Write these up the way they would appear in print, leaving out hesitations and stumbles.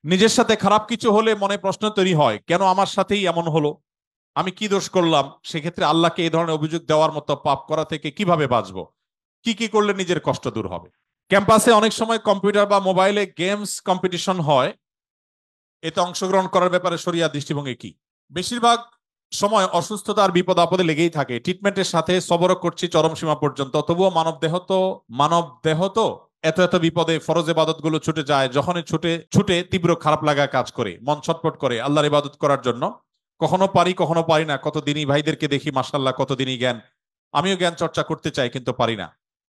নিজের সাথে খারাপ কিছু হলে মনে প্রশ্ন তৈরি হয়, কেন আমার সাথেই এমন হলো, আমি কি দোষ করলাম? সেক্ষেত্রে আল্লাহকে এই ধরনের অভিযোগ দেওয়ার মতো পাপ করা থেকে কিভাবে বাঁচবো? কি কি করলে নিজের কষ্ট দূর হবে? ক্যাম্পাসে অনেক সময় কম্পিউটার বা মোবাইলে গেমস কম্পিটিশন হয়, এতে অংশগ্রহণ করার ব্যাপারে শরিয়া দৃষ্টিভঙ্গি কি? বেশিরভাগ সময় অসুস্থতা আর বিপদ আপদে লেগেই থাকে, ট্রিটমেন্টের সাথে সবরও করছি চরম সীমা পর্যন্ত, তবুও মানব দেহ তো এত এত বিপদে ফরজ ইবাদত গুলো ছুটে যায়, যখনই ছুটে ছুটে তীব্র খারাপ লাগা কাজ করে, মন ছটফট করে আল্লাহর ইবাদত করার জন্য। কখনো পারি কখনো পারি না, কত দিনই ভাইদেরকে দেখি মাশাআল্লাহ, কত দিনই জ্ঞান, আমিও জ্ঞান চর্চা করতে চাই কিন্তু পারি না।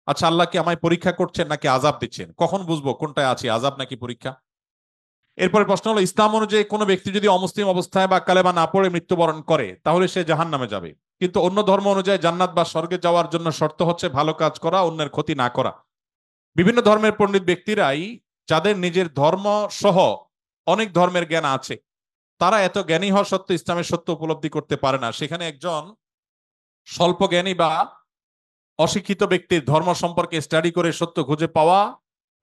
আচ্ছা, আল্লাহ কি আমায় পরীক্ষা করছেন নাকি আযাব দিচ্ছেন? কখন বুঝবো কোনটায় আছি, আযাব নাকি পরীক্ষা? এরপরে প্রশ্ন হলো, ইসলাম অনুযায়ী কোনো ব্যক্তি যদি অমুসলিম অবস্থায় বা কালেমা না পড়ে মৃত্যুবরণ করে তাহলে সে জাহান্নামে যাবে, কিন্তু অন্য ধর্ম অনুযায়ী জান্নাত বা স্বর্গে যাওয়ার জন্য শর্ত হচ্ছে ভালো কাজ করা, অন্যের ক্ষতি না করা। বিভিন্ন ধর্মের পণ্ডিত ব্যক্তিরাই, যাদের নিজের ধর্ম সহ অনেক ধর্মের জ্ঞান আছে, তারা এত জ্ঞানী হওয়া সত্ত্বেও ইসলামের সত্য উপলব্ধি করতে পারে না। সেখানে একজন স্বল্প জ্ঞানী বা অশিক্ষিত ব্যক্তির ধর্ম সম্পর্কে স্টাডি করে সত্য খুঁজে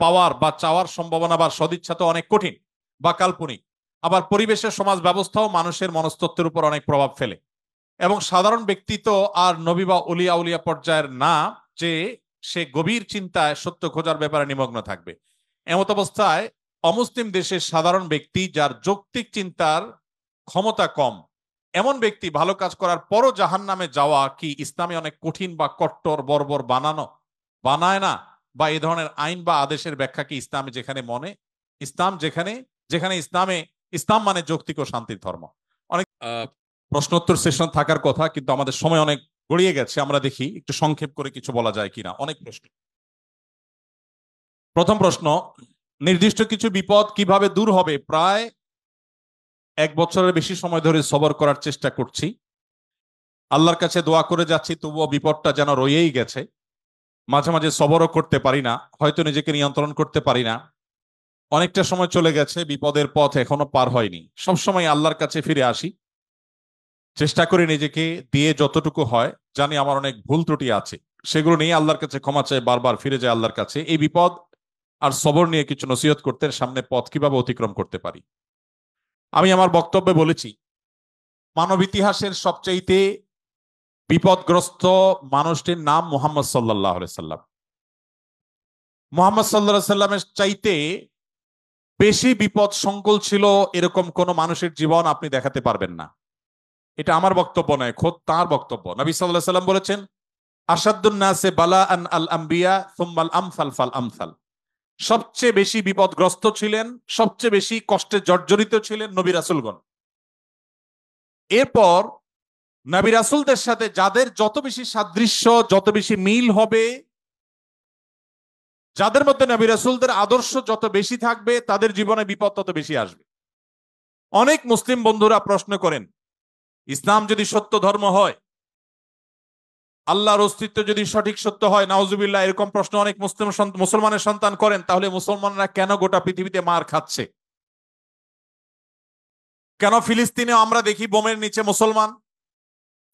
পাওয়ার বা চাওয়ার সম্ভাবনা বা সদিচ্ছা তো অনেক কঠিন বা কাল্পনিক। আবার পরিবেশের সমাজ ব্যবস্থাও মানুষের মনস্তত্ত্বের উপর অনেক প্রভাব ফেলে, এবং সাধারণ ব্যক্তি তো আর নবী বা উলিয়া উলিয়া পর্যায়ের না যে সে গভীর চিন্তায় সত্য খোঁজার ব্যাপারে নিমগ্ন থাকবে। এমত অবস্থায় অমুসলিম দেশের সাধারণ ব্যক্তি, যার যৌক্তিক চিন্তার ক্ষমতা কম, এমন ব্যক্তি ভালো কাজ করার পরও জাহান্নামে যাওয়া কি ইসলামে অনেক কঠিন বা কট্টর বর্বর বানায় না? বা এই ধরনের আইন বা আদেশের ব্যাখ্যা কি ইসলামে যেখানে মনে ইসলাম যেখানে যেখানে ইসলাম মানে যৌক্তিক ও শান্তির ধর্ম? অনেক প্রশ্নোত্তর সেশন থাকার কথা, কিন্তু আমাদের সময় অনেক গড়িয়ে গেছে, আমরা দেখি একটু সংক্ষেপ করে কিছু বলা যায় কিনা। অনেক প্রশ্ন। প্রথম প্রশ্ন, নির্দিষ্ট কিছু বিপদ কিভাবে দূর হবে? প্রায় 1 বছরের বেশি সময় ধরে সবর করার চেষ্টা করছি, আল্লাহর কাছে দোয়া করে যাচ্ছি, তবুও বিপদটা যেন রয়েই গেছে। মাঝে মাঝে সবরও করতে পারি না, হয়তো নিজেকে নিয়ন্ত্রণ করতে পারি না। অনেকটা সময় চলে গেছে, বিপদের পথ এখনো পার হয়নি। সবসময় আল্লাহর কাছে ফিরে আসি, চেষ্টা করি নিজেকে দিয়ে যতটুকু হয়, জানি আমার অনেক ভুল ত্রুটি আছে, সেগুলো নিয়ে আল্লাহর কাছে ক্ষমা চাই, বারবার ফিরে যায় আল্লাহর কাছে। এই বিপদ আর সবর নিয়ে কিছু নসিহত করতে, সামনে পথ কিভাবে অতিক্রম করতে পারি। আমি আমার বক্তব্যে বলেছি, মানব ইতিহাসের সবচাইতে বিপদগ্রস্ত মানুষটির নাম মুহাম্মদ সাল্লাল্লাহু আলাইহি সাল্লাম। মুহাম্মদ সাল্লাল্লাহু আলাইহি সাল্লামের চাইতে বেশি বিপদ সংকুল ছিল এরকম কোন মানুষের জীবন আপনি দেখাতে পারবেন না। এটা আমার বক্তব্য নয়, খোদ তার বক্তব্য। নবী সাল্লাল্লাহু আলাইহি সাল্লাম বলেছেন, আসাদুন নাসে বালাআন আল আম্বিয়া সুম্মাল আমসাল ফাল আমসাল। সবচেয়ে বেশি বিপদগ্রস্ত ছিলেন, সবচেয়ে বেশি কষ্টে জর্জরিত ছিলেন নবী রাসূলগণ। এরপর নবী রাসূলদের সাথে যাদের যত বেশি সাদৃশ্য, যত বেশি মিল হবে, যাদের মধ্যে নবী রাসূলদের আদর্শ যত বেশি থাকবে, তাদের জীবনে বিপদ তত বেশি আসবে। অনেক মুসলিম বন্ধুরা প্রশ্ন করেন, ইসলাম যদি সত্য ধর্ম হয়, আল্লাহর অস্তিত্ব যদি সঠিক সত্য হয়, নাউজুবিল্লাহ, এরকম প্রশ্ন অনেক মুসলমানের সন্তান করেন, তাহলে মুসলমানরা কেন গোটা পৃথিবীতে মার খাচ্ছে? কেন ফিলিস্তিনেও আমরা দেখি বোমের নিচে মুসলমান?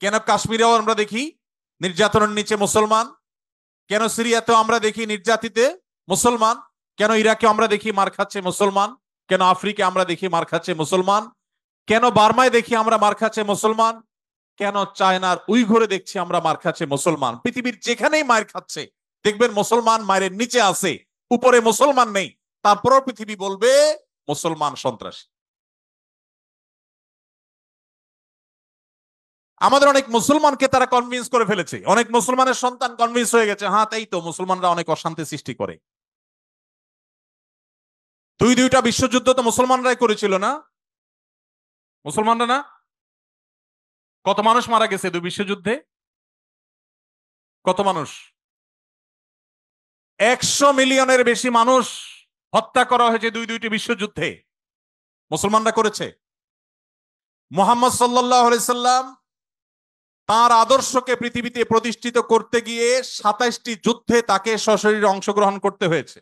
কেন কাশ্মীরেও আমরা দেখি নির্যাতনের নিচে মুসলমান? কেন সিরিয়াতেও আমরা দেখি নির্যাতিতে মুসলমান? কেন ইরাকে আমরা দেখি মার খাচ্ছে মুসলমান? কেন আফ্রিকা আমরা দেখি মার খাচ্ছে মুসলমান? কেন বার্মায় দেখি আমরা মার খাচ্ছে মুসলমান? কেন চায়নার উইঘুরে দেখছি আমরা মার খাচ্ছে মুসলমান? পৃথিবীর যেখানেই মার খাচ্ছে দেখবেন মুসলমান মায়ের নিচে আছে, উপরে মুসলমান নেই। তারপরও পৃথিবী বলবে মুসলমান সন্ত্রাসী। আমাদের অনেক মুসলমানকে তারা কনভিন্স করে ফেলেছে, অনেক মুসলমানের সন্তান কনভিন্স হয়ে গেছে, হ্যাঁ তাই তো, মুসলমানরা অনেক অশান্তি সৃষ্টি করে। দুইটা বিশ্বযুদ্ধ তো মুসলমানরাই করেছিল না? মুসলমানরা না? কত মানুষ মারা গেছে দুই বিশ্বযুদ্ধে? কত মানুষ? 100 মিলিয়নের বেশি মানুষ হত্যা করা হয়েছে দুইটি বিশ্বযুদ্ধে। মুসলমানরা করেছে। মুহাম্মদ সাল্লাল্লাহু আলাইহি সাল্লাম তার আদর্শকে পৃথিবীতে প্রতিষ্ঠিত করতে গিয়ে 27টি যুদ্ধে তাকে সশরীরে অংশগ্রহণ করতে হয়েছে।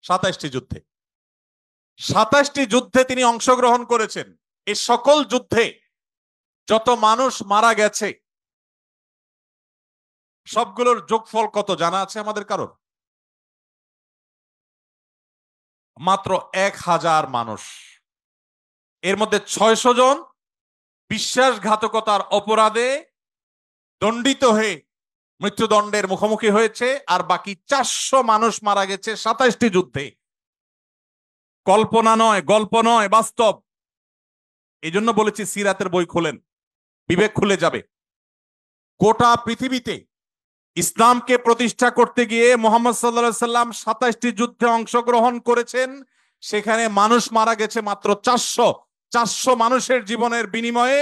27টি যুদ্ধে, 27টি যুদ্ধে তিনি অংশগ্রহণ করেছেন। এই সকল যুদ্ধে যত মানুষ মারা গেছে, সবগুলোর যোগফল কত জানা আছে আমাদের কারোর? মাত্র 1000 মানুষ। এর মধ্যে 600 জন বিশ্বাসঘাতকতার অপরাধে দণ্ডিত হয়ে মৃত্যুদণ্ডের মুখোমুখি হয়েছে, আর বাকি 400 মানুষ মারা গেছে 27টি যুদ্ধে। কল্পনা নয়, গল্প নয়, বাস্তব। এই জন্য বলেছি সিরাতের বই খোলেন, বিবেক খুলে যাবে। গোটা পৃথিবীতে ইসলামকে প্রতিষ্ঠা করতে গিয়ে মুহাম্মদ সাল্লাল্লাহু আলাইহি সাল্লাম 27টি যুদ্ধে অংশগ্রহণ করেছেন। সেখানে মানুষ মারা গেছে মাত্র 400। 400 মানুষের জীবনের বিনিময়ে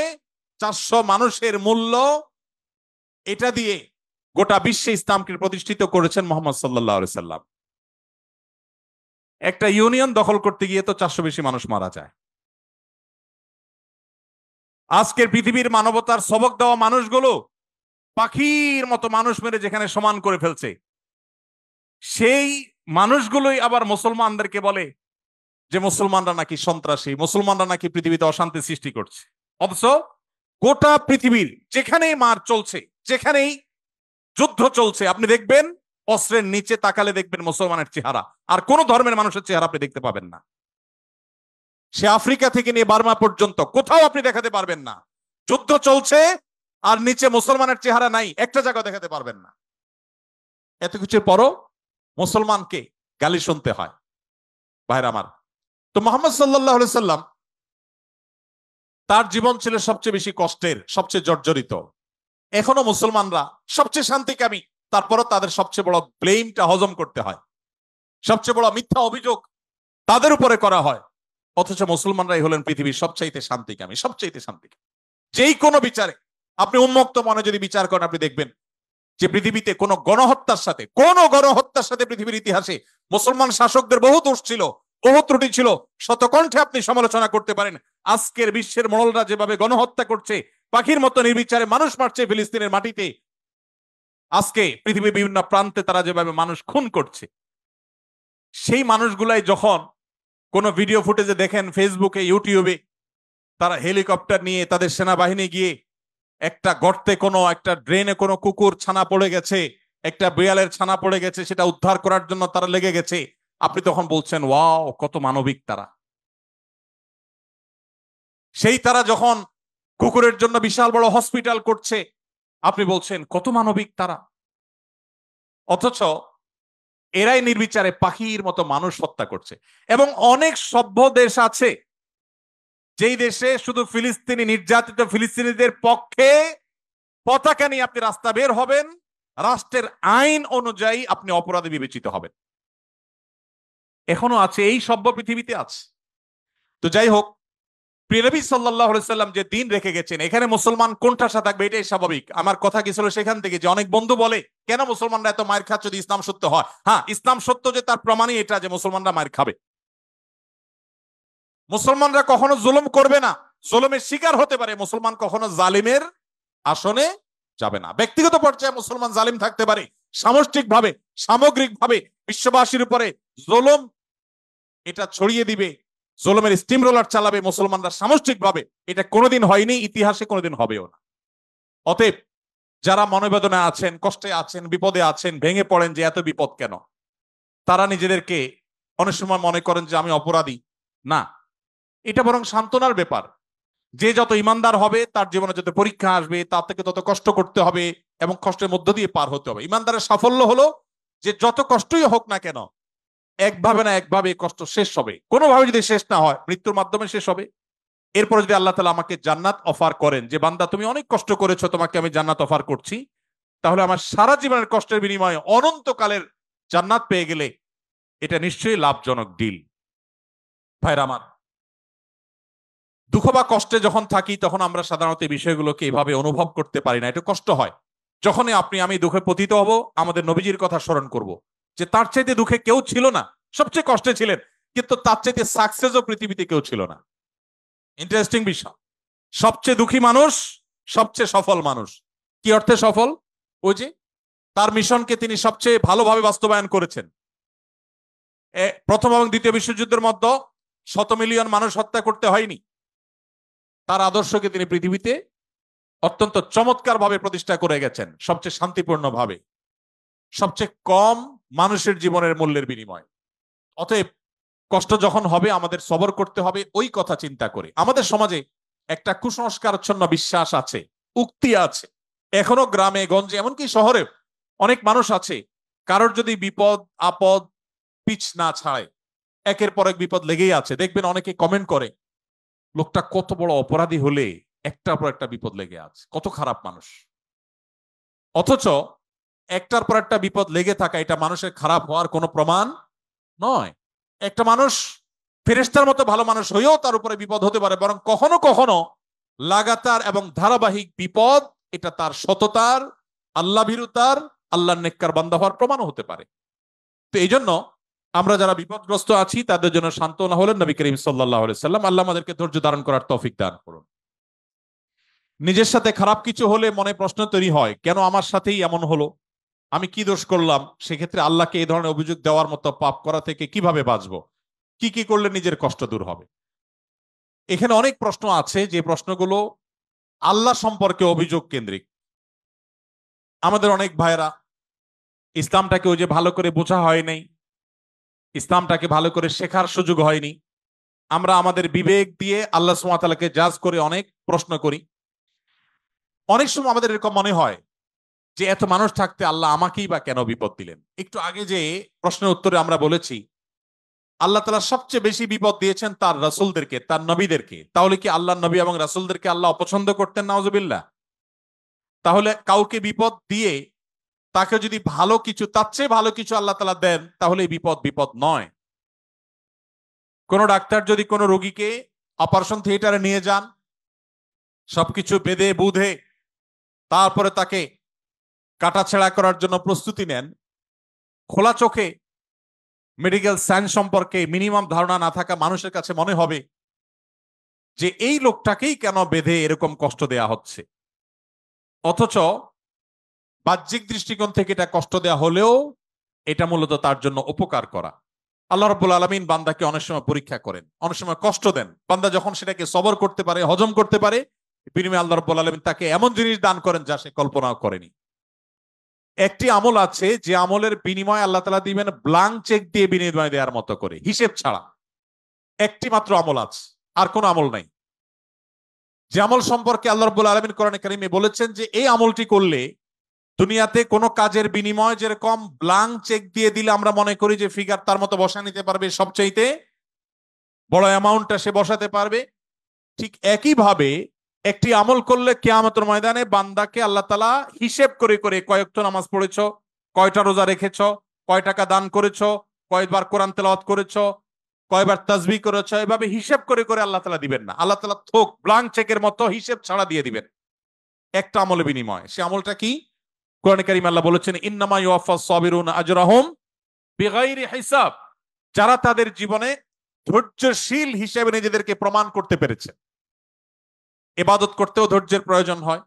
400 মানুষের মূল্য, এটা দিয়ে গোটা বিশ্বে ইসলামকে প্রতিষ্ঠিত করেছেন মুহাম্মদ সাল্লাল্লাহু আলাইহি সাল্লাম। একটা ইউনিয়ন দখল করতে গিয়ে তো 400 বেশি মানুষ মারা যায়। আজকের পৃথিবীর মানবতার সবক দেওয়া মানুষগুলো পাখির মতো মানুষ মেরে যেখানে সমান করে ফেলছে, সেই মানুষগুলোই আবার মুসলমানদেরকে বলে যে মুসলমানরা নাকি সন্ত্রাসী, মুসলমানরা নাকি পৃথিবীতে অশান্তি সৃষ্টি করছে। অথচ গোটা পৃথিবীর যেখানেই মার চলছে, যেখানেই যুদ্ধ চলছে, আপনি দেখবেন অস্ত্রের নিচে তাকালে দেখবেন মুসলমানের চেহারা, আর কোন ধর্মের মানুষের চেহারা আপনি দেখতে পাবেন না। সে আফ্রিকা থেকে নিয়ে বার্মা পর্যন্ত কোথাও আপনি দেখাতে পারবেন না। যুদ্ধ চলছে আর নিচে মুসলমানের চেহারা নাই, একটা জায়গা দেখাতে পারবেন না। এত কিছুর পরও মুসলমানকে গালি শুনতে হয়। ভাইরা আমার, তো মুহাম্মদ সাল্লাল্লাহু আলাইহি সাল্লাম, তার জীবন ছিল সবচেয়ে বেশি কষ্টের, সবচেয়ে জর্জরিত। এখনো মুসলমানরা সবচেয়ে শান্তিকামী, তারপরও তাদের সবচেয়ে বড় ব্লেমটা হজম করতে হয়, সবচেয়ে বড় মিথ্যা অভিযোগ তাদের উপরে করা হয়। অথচ মুসলমানরাই হলেন পৃথিবীর সবচাইতে শান্তিকামী, সবচাইতে শান্তিকামী। যেই কোনো বিচারে আপনি উন্মুক্ত মনে যদি বিচার করেন, আপনি দেখবেন যে পৃথিবীতে কোনো গণহত্যার সাথে পৃথিবীর ইতিহাসে মুসলমান শাসকদের বহু দোষ ছিল, বহু ত্রুটি ছিল, শতকণ্ঠে আপনি সমালোচনা করতে পারেন। আজকের বিশ্বের মোড়লরা যেভাবে গণহত্যা করছে, পাখির মতো নির্বিচারে মানুষ মারছে ফিলিস্তিনের মাটিতে, আজকে পৃথিবীর বিভিন্ন প্রান্তে তারা যেভাবে মানুষ খুন করছে, সেই মানুষগুলাই যখন কোনো ভিডিও ফুটেজে দেখেন ফেসবুকে, ইউটিউবে, তারা হেলিকপ্টার নিয়ে তাদের সেনাবাহিনী গিয়ে একটা গর্তে, কোনো একটা ড্রেনে কোনো কুকুর ছানা পড়ে গেছে, একটা বিড়ালের ছানা পড়ে গেছে, সেটা উদ্ধার করার জন্য তারা লেগে গেছে, আপনি তখন বলছেন ওয়াও, কত মানবিক তারা। সেই তারা যখন কুকুরের জন্য বিশাল বড় হসপিটাল করছে, আপনি বলছেন কত মানবিক তারা। অথচ এরাই নির্বিচারে পাখির মতো মানুষ হত্যা করছে। এবং অনেক সভ্য দেশ আছে যেই দেশে শুধু ফিলিস্তিনি, নির্যাতিত ফিলিস্তিনিদের পক্ষে পতাকা নিয়ে আপনি রাস্তা বের হবেন, রাষ্ট্রের আইন অনুযায়ী আপনি অপরাধী বিবেচিত হবেন। এখনো আছে, এই সভ্য পৃথিবীতে আছে। তো যাই হোক, প্রিয় নবী সাল্লাল্লাহু আলাইহি সাল্লাম যে দিন রেখে গেছেন, এখানে মুসলমান কোণঠাসা থাকবে, এটাই স্বাভাবিক। আমার কথা কি ছিল সেখান থেকে, যে অনেক বন্ধু বলে কেন মুসলমানরা এত মায়ের খাচ্ছে যদি ইসলাম সত্য হয়। হ্যাঁ, ইসলাম সত্য যে তার প্রমাণই এটা যে মুসলমানরা মায়ের খাবে। মুসলমানরা কখনো জুলুম করবে না, জুলুমের শিকার হতে পারে, মুসলমান কখনো জালিমের আসনে যাবে না। ব্যক্তিগত পর্যায়ে মুসলমান জালিম থাকতে পারে, সামষ্টিকভাবে, সামগ্রিকভাবে বিশ্ববাসীর উপরে জুলুম এটা ছড়িয়ে দিবে, জুলুমের স্টিম রোলার চালাবে মুসলমানরা সামষ্টিকভাবে, এটা কোনোদিন হয়নি, ইতিহাসে কোনোদিন হবেও না। অতএব যারা মনোবেদনা আছেন, কষ্টে আছেন, বিপদে আছেন, ভেঙে পড়েন যে এত বিপদ কেন, তারা নিজেদেরকে অনেক সময় মনে করেন যে আমি অপরাধী। না, এটা বরং সান্ত্বনার ব্যাপার। যে যত ইমানদার হবে তার জীবনে যত পরীক্ষা আসবে, তার থেকে তত কষ্ট করতে হবে এবং কষ্টের মধ্য দিয়ে পার হতে হবে। ইমানদারের সাফল্য হলো যে যত কষ্টই হোক না কেন, একভাবে না একভাবে কষ্ট শেষ হবে। কোনোভাবে যদি শেষ না হয়, মৃত্যুর মাধ্যমে শেষ হবে। এরপরে যদি আল্লাহ তাআলা আমাকে জান্নাত অফার করেন, যে বান্দা তুমি অনেক কষ্ট করেছো, তোমাকে আমি জান্নাত অফার করছি, তাহলে আমার সারা জীবনের কষ্টের বিনিময়ে অনন্তকালের জান্নাত পেয়ে গেলে এটা নিশ্চয়ই লাভজনক ডিল। ভাইরা আমার, দুঃখ বা কষ্টে যখন থাকি তখন আমরা সাধারণত এই বিষয়গুলোকে এভাবে অনুভব করতে পারি না, একটু কষ্ট হয়। যখনই আমি দুঃখে পতিত হব, আমাদের নবীজির কথা স্মরণ করব, যে তার চাইতে দুঃখে কেউ ছিল না, সবচেয়ে কষ্টে ছিলেন, কিন্তু তার চাইতে সাকসেসও পৃথিবীতে কেউ ছিল না। ইন্টারেস্টিং বিষয়, সবচেয়ে দুঃখী মানুষ সবচেয়ে সফল মানুষ। কি অর্থে সফল? ওই যে তার মিশনকে তিনি সবচেয়ে ভালোভাবে বাস্তবায়ন করেছেন। প্রথম এবং দ্বিতীয় বিশ্বযুদ্ধের মধ্যে 100 মিলিয়ন মানুষ হত্যা করতে হয়নি। তার আদর্শকে তিনি পৃথিবীতে অত্যন্ত চমৎকার ভাবে প্রতিষ্ঠা করে গেছেন, সবচেয়ে শান্তিপূর্ণ ভাবে, সবচেয়ে কম মানুষের জীবনের মূল্যের বিনিময়। অতএব কষ্ট যখন হবে আমাদের সবর করতে হবে ওই কথা চিন্তা করে। আমাদের সমাজে একটা কুসংস্কারচ্ছন্ন বিশ্বাস আছে, উক্তি আছে, এখনো গ্রামে গঞ্জে এমনকি শহরে অনেক মানুষ আছে, কারোর যদি বিপদ আপদ পিছ না ছাড়ে একের পর এক বিপদ লেগেই আছে। দেখবেন অনেকে কমেন্ট করে, লোকটা কত বড় অপরাধী হলে একটার পর একটা বিপদ লেগে আছে, কত খারাপ মানুষ। অথচ একটার পর একটা বিপদ লেগে থাকা এটা মানুষের খারাপ হওয়ার কোনো প্রমাণ নয়। একটা মানুষ ফেরেশতার মতো ভালো মানুষ হয়েও তার উপরে বিপদ হতে পারে, বরং কখনো কখনো লাগাতার এবং ধারাবাহিক বিপদ এটা তার সততার, আল্লাহ ভীরুতার, আল্লাহর নেককার বান্দা হওয়ার প্রমাণও হতে পারে। তো এই জন্য আমরা যারা বিপদগ্রস্ত আছি তাদের জন্য সান্ত্বনা হলেন নবী করিম সাল্লাল্লাহু আলাইহি সাল্লাম। আল্লাহ আমাদেরকে ধৈর্য ধারণ করার তৌফিক দান করুন। নিজের সাথে খারাপ কিছু হলে মনে প্রশ্ন তৈরি হয়, কেন আমার সাথেই এমন হলো, আমি কি দোষ করলাম? সেক্ষেত্রে আল্লাহকে এই ধরনের অভিযোগ দেওয়ার মতো পাপ করা থেকে কিভাবে বাঁচবো, কি কি করলে নিজের কষ্ট দূর হবে? এখানে অনেক প্রশ্ন আছে, যে প্রশ্নগুলো আল্লাহ সম্পর্কে অভিযোগ কেন্দ্রিক। আমাদের অনেক ভাইরা ইসলামটাকে ওই যে ভালো করে বোঝা হয় নাই, ইসলামটাকে ভালো করে শেখার সুযোগ হয়নি। আমরা আমাদের বিবেক দিয়ে আল্লাহ সুবহানাহু ওয়া তাআলাকে জাজ করে অনেক প্রশ্ন করি। অনেক সময় আমাদের এরকম মনে হয় যে এত মানুষ থাকতে আল্লাহ আমাকেই বা কেন বিপদ দিলেন। একটু আগে যে প্রশ্নের উত্তরে আমরা বলেছি আল্লাহ তাআলা সবচেয়ে বেশি বিপদ দিয়েছেন তার রাসূলদেরকে, তার নবীদেরকে। তাহলে কি আল্লাহ নবী এবং রাসূলদেরকে আল্লাহ অপছন্দ করতেন? নাউজুবিল্লাহ। তাহলে কাউকে বিপদ দিয়ে তাকে যদি ভালো কিছু, তার চেয়ে ভালো কিছু আল্লাহ তাআলা দেন, তাহলে এই বিপদ বিপদ নয়। কোন ডাক্তার যদি কোনো রোগীকে অপারেশন থিয়েটারে নিয়ে যান, সবকিছু বেঁধে বুঝে তারপরে তাকে কাটাছেঁড়া করার জন্য প্রস্তুতি নেন, খোলা চোখে মেডিকেল সায়েন্স সম্পর্কে মিনিমাম ধারণা না থাকা মানুষের কাছে মনে হবে যে এই লোকটাকেই কেন বেঁধে এরকম কষ্ট দেয়া হচ্ছে। অথচ বাহ্যিক দৃষ্টিকোণ থেকে এটা কষ্ট দেয়া হলেও এটা মূলত তার জন্য উপকার করা। আল্লাহ রাব্বুল আলামিন বান্দাকে অনেক সময় পরীক্ষা করেন, অনেক সময় কষ্ট দেন। বান্দা যখন সেটাকে সবর করতে পারে, হজম করতে পারে, বিনিময়ে আল্লাহ রাব্বুল আলামিন তাকে এমন জিনিস দান করেন যা সে কল্পনাও করেনি। একটি আমল আছে যে আমলের বিনিময়ে আল্লাহ তাআলা দিবেন ব্ল্যাঙ্ক চেক দিয়ে বিনিময় দেওয়ার মতো করে, হিসেব ছাড়া। একটি মাত্র আমল আছে, আর কোন আমল নাই। যে আমল সম্পর্কে আল্লাহ রাব্বুল আলামিন কোরআনে কারিমে বলেছেন যে এই আমলটি করলে দুনিয়াতে কোনো কাজের বিনিময় যেরকম ব্ল্যাঙ্ক চেক দিয়ে দিলে আমরা মনে করি যে ফিগার তার মতো বসা নিতে পারবে, সবচাইতে বড় অ্যামাউন্টটা সে বসাতে পারবে, ঠিক একইভাবে একটি আমল করলে কিয়ামতের ময়দানে বান্দাকে আল্লাহ তাআলা হিসেব করে করে, কয় ওয়াক্ত নামাজ পড়েছো, কয়টা রোজা রেখেছো, কয় টাকা দান করেছো, কয়বার কোরআন তেলাওয়াত করেছো, কয়বার তাসবিহ করেছো, এভাবে হিসেব করে করে আল্লাহ তাআলা দিবেন না। আল্লাহ তাআলা থোক ব্ল্যাঙ্ক চেকের মতো হিসেব ছাড়া দিয়ে দিবেন একটা আমলের বিনিময়। সে আমলটা কি? কোরআনে কারিমে আল্লাহ বলেছেন ইন্নামা ইউওয়াফাস সাবিরুনা আজরাহুম বিগাইরি হিসাব। যারা তাদের জীবনে ধৈর্যশীল হিসেবে নিজেদেরকে প্রমাণ করতে পেরেছে। ইবাদত করতেও ধৈর্যের প্রয়োজন হয়,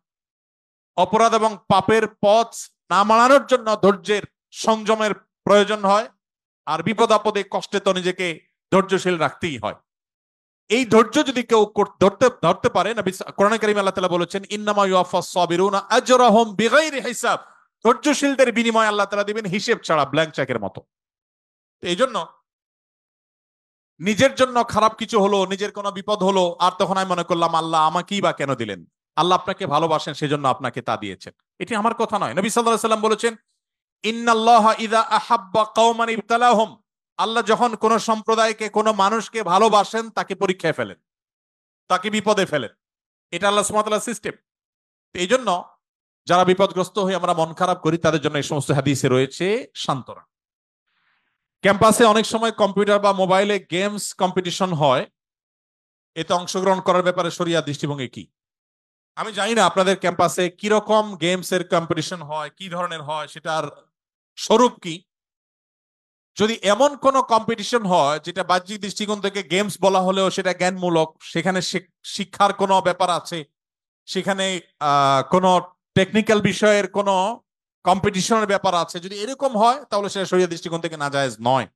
অপরাধ এবং পাপের পথ না মানানোর জন্য ধৈর্যের সংযমের প্রয়োজন হয়, আর বিপদ আপদে কষ্টে তো নিজেকে ধৈর্যশীল রাখতেই হয়। এই ধৈর্য যদি কেউ ধরতে পারে, নবী কোরআনে কারিমে আল্লাহ তাআলা বলেছেন ইন্নামা ইউওয়াফাস সাবিরুনা আজরাহুম বিগাইরি হিসাব। ধৈর্যশীলদের বিনিময় আল্লাহ তাআলা দিবেন হিসেব ছাড়া, ব্ল্যাঙ্ক চেকের মতো। এই জন্য নিজের জন্য খারাপ কিছু হলো, নিজের কোনো বিপদ হলো, আর তখন আমি মনে করলাম আল্লাহ আমাকেই বা কেন দিলেন। আল্লাহ আপনাকে ভালোবাসেন, সেজন্য আপনাকে তা দিয়েছেন। এটি আমার কথা নয়। নবী সাল্লাল্লাহু আলাইহি সাল্লাম বলেছেন ইন্নাল্লাহা ইযা আহাব্বা কওমান ইবতালাহুম। আল্লাহ যখন কোন সম্প্রদায়কে, কোন মানুষকে ভালোবাসেন তাকে পরীক্ষায় ফেলেন, তাকে বিপদে ফেলেন। এটা আল্লাহ সুবহানাহু ওয়া তাআলার সিস্টেম। এই জন্য যারা বিপদগ্রস্ত হয়ে আমরা মন খারাপ করি তাদের জন্য এই সমস্ত হাদিসে রয়েছে সান্ত্বনা। ক্যাম্পাসে অনেক সময় কম্পিউটার বা মোবাইলে গেমস কম্পিটিশন হয়, এতে অংশগ্রহণ করার ব্যাপারে শরিয়া দৃষ্টিভঙ্গি কি? আমি জানি না আপনাদের ক্যাম্পাসে কিরকম গেমস এর কম্পিটিশন হয়, কি ধরনের হয়, সেটার স্বরূপ কি। যদি এমন কোন কম্পিটিশন হয় যেটা বাহ্যিক দৃষ্টিকোণ থেকে গেমস বলা হলেও সেটা জ্ঞানমূলক, সেখানে শিক্ষার কোনো ব্যাপার আছে, সেখানে কোনো টেকনিক্যাল বিষয়ের কোনো কম্পিটিশনের ব্যাপার আছে, যদি এরকম হয় তাহলে সেটা শরিয়া দৃষ্টিকোণ থেকে নাজায়েজ নয়।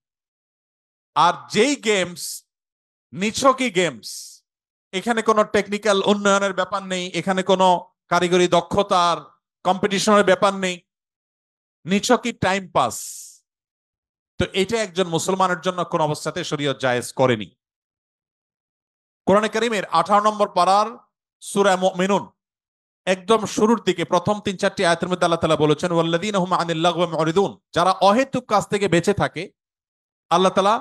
আর যেই গেমস নিছকই গেমস, এখানে কোনো টেকনিক্যাল উন্নয়নের ব্যাপার নেই, এখানে কোনো কারিগরি দক্ষতার কম্পিটিশনের ব্যাপার নেই, নিছকই টাইম পাস, তো এটা একজন মুসলমানের জন্য কোন অবস্থাতে শরীয়ত জায়েজ করেনি। কোরআনে কারীমের 18 নম্বর পারার সূরা মুমিনুন একদম শুরুর দিকে প্রথম 3-4টি আয়াতের মধ্যে আল্লাহ তাআলা বলেছেন, ওয়াল্লাযীনা হুম আনিল লাগওয়ি মুরিদুন, যারা অহেতুক কাজ থেকে বেঁচে থাকে। আল্লাহ তাআলা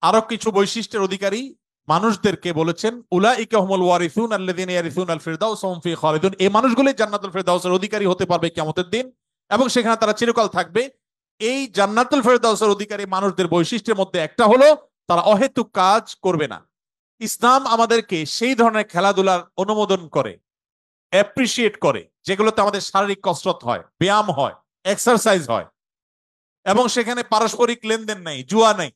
আরো কিছু বৈশিষ্ট্যের অধিকারী মানুষদেরকে বলেছেন, উলাইকা হুমুল ওয়ারিসুন আল্লাযীনা ইয়ারিসুনাল ফিরদাউস ওয়া হুম ফি খালিদুন, এই মানুষগুলোই জান্নাতুল ফিরদাউসের অধিকারী হতে পারবে কিয়ামতের দিন, এবং সেখানে তারা চিরকাল থাকবে। এই জান্নাতুল ফিরদাউসের অধিকারী মানুষদের বৈশিষ্ট্যের মধ্যে একটা হলো তারা অহেতুক কাজ করবে না। ইসলাম আমাদেরকে সেই ধরনের খেলাধুলার অনুমোদন করে, অ্যাপ্রিসিয়েট করে, যেগুলোতে আমাদের শারীরিক কসরত হয়, ব্যায়াম হয়, এক্সারসাইজ হয়, এবং সেখানে পারস্পরিক লেনদেন নেই, জুয়া নেই।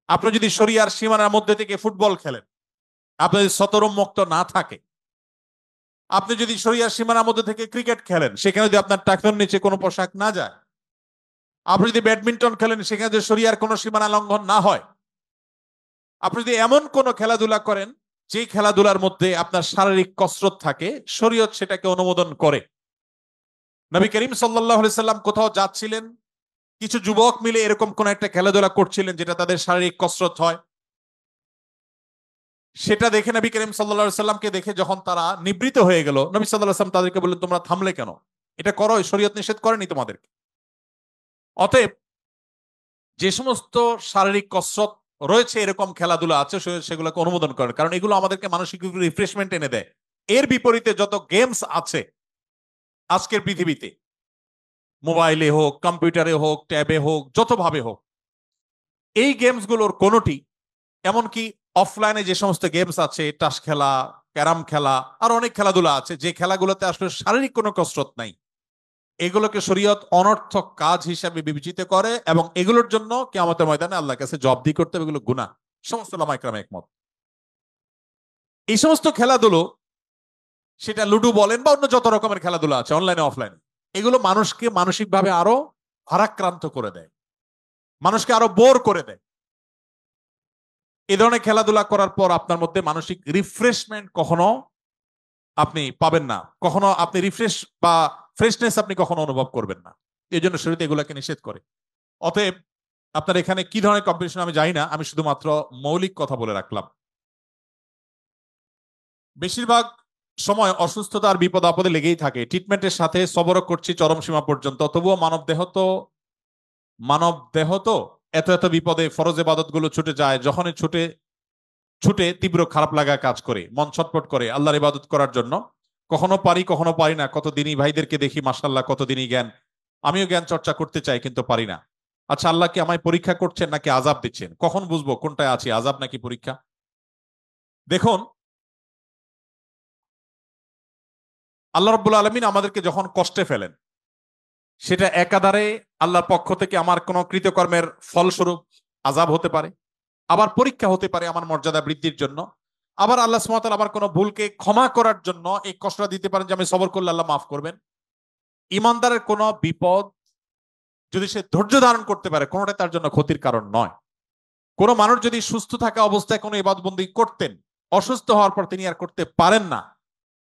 আপনি যদি শরিয়ার সীমানার মধ্যে থেকে ফুটবল খেলেন, আপনি যদি শতরম মুক্ত না থাকে, আপনি যদি শরিয়ার সীমানার মধ্যে থেকে ক্রিকেট খেলেন, সেখানে যদি আপনার টাকনোর নিচে কোনো পোশাক না যায়, আপনি যদি ব্যাডমিন্টন খেলেন, সেখানে যদি শরিয়ার কোনো সীমানা লঙ্ঘন না হয়, আপনি যদি এমন কোনো খেলাধুলা করেন যে খেলাধুলার মধ্যে আপনার শারীরিক কসরত থাকে, শরীয়ত সেটাকে অনুমোদন করে। নবী করিম সাল্লাল্লাহু আলাইহি সাল্লাম কোথাও যাচ্ছিলেন, কিছু যুবক মিলে এরকম কোন একটা খেলাধুলা করছিলেন যেটা তাদের শারীরিক কসরত হয়, সেটা দেখে নবী করিম সাল্লাল্লাহু আলাইহি সাল্লামকে দেখে যখন তারা নিবৃত হয়ে গেল, নবী সাল্লাল্লাহু আলাইহি সাল্লাম তাদেরকে বললেন, তোমরা থামলে কেন? এটা করো, শরীয়ত নিষেধ করেনি তোমাদেরকে। অতএব যে সমস্ত শারীরিক কসরত রয়েছে, এরকম খেলাধুলা আছে, সেগুলোকে অনুমোদন করেন, কারণ এগুলো আমাদেরকে মানসিক রিফ্রেশমেন্ট এনে দেয়। এর বিপরীতে যত গেমস আছে আজকের পৃথিবীতে, মোবাইলে হোক, কম্পিউটারে হোক, ট্যাবে হোক, যতভাবে হোক, এই গেমস গুলোর কোনোটি, এমনকি অফলাইনে যে সমস্ত গেমস আছে, টাস খেলা, ক্যারাম খেলা, আর অনেক খেলাধুলা আছে, যে খেলাগুলোতে আসলে শারীরিক কোনো কসরত নাই, এগুলোকে শরীয়ত অনর্থক কাজ হিসাবে বিবেচিত করে, এবং এগুলোর জন্য কিয়ামতের ময়দানে আল্লাহর কাছে জবাবদিহি করতে হবে, এগুলো গুনাহ। সমস্ত উলামা ইকরাম একমত। এই সমস্ত খেলাধুলো, সেটা লুডো বলেন বা অন্য যত রকমের খেলাধুলা আছে অনলাইনে অফলাইনে, এগুলো মানুষকে মানসিকভাবে আরো ভারাক্রান্ত করে দেয়, মানুষকে আরো বোর করে দেয়। এই ধরনের খেলাধুলা করার পর আপনার মধ্যে মানসিক রিফ্রেশমেন্ট কখনো আপনি পাবেন না, কখনো আপনি রিফ্রেশ বা ফ্রেশনেস আপনি কখনো অনুভব করবেন না। এই জন্য শরীয়ত এগুলাকে নিষেধ করে। অতএব আপনার এখানে কি ধরনের কম্পিটিশন আমি জানি না, আমি শুধুমাত্র মৌলিক কথা বলে রাখলাম। বেশিরভাগ সময় অসুস্থতার বিপদ আপদে লেগেই থাকে, ট্রিটমেন্টের সাথে সবরও করছি চরম সীমা পর্যন্ত, তবুও মানব দেহ তো এত এত বিপদে ফরজ ইবাদত গুলো ছুটে যায়, যখনই ছুটে ছুটে তীব্র খারাপ লাগা কাজ করে, মন ছটফট করে আল্লাহর ইবাদত করার জন্য। কখনো পারি, কখনো পারি না। কতদিনই ভাইদেরকে দেখি, মাশাআল্লাহ, কতদিনই জ্ঞান, আমিও জ্ঞান চর্চা করতে চাই, কিন্তু পারি না। আচ্ছা, আল্লাহ কি আমায় পরীক্ষা করছেন নাকি আযাব দিচ্ছেন? কখন বুঝবো কোনটায় আছি, আযাব নাকি পরীক্ষা? দেখুন, আল্লাহ রাব্বুল আলামিন আমাদেরকে যখন কষ্টে ফেলেন, সেটা একাধারে আল্লাহর পক্ষ থেকে আমার কোনো কৃতকর্মের ফলস্বরূপ আযাব হতে পারে, আবার পরীক্ষা হতে পারে আমার মর্যাদা বৃদ্ধির জন্য, আবার আল্লাহ সুবহানাহু ওয়া তাআলা আমার কোনো ভুলকে ক্ষমা করার জন্য এই কষ্টটা দিতে পারেন যে আমি সবর করলে আল্লাহ মাফ করবেন। ইমানদারের কোনো বিপদ যদি সে ধৈর্য ধারণ করতে পারে, কোনোটা তার জন্য ক্ষতির কারণ নয়। কোনো মানুষ যদি সুস্থ থাকা অবস্থায় কোনো ইবাদতবন্দি করতেন, অসুস্থ হওয়ার পর তিনি আর করতে পারেন না,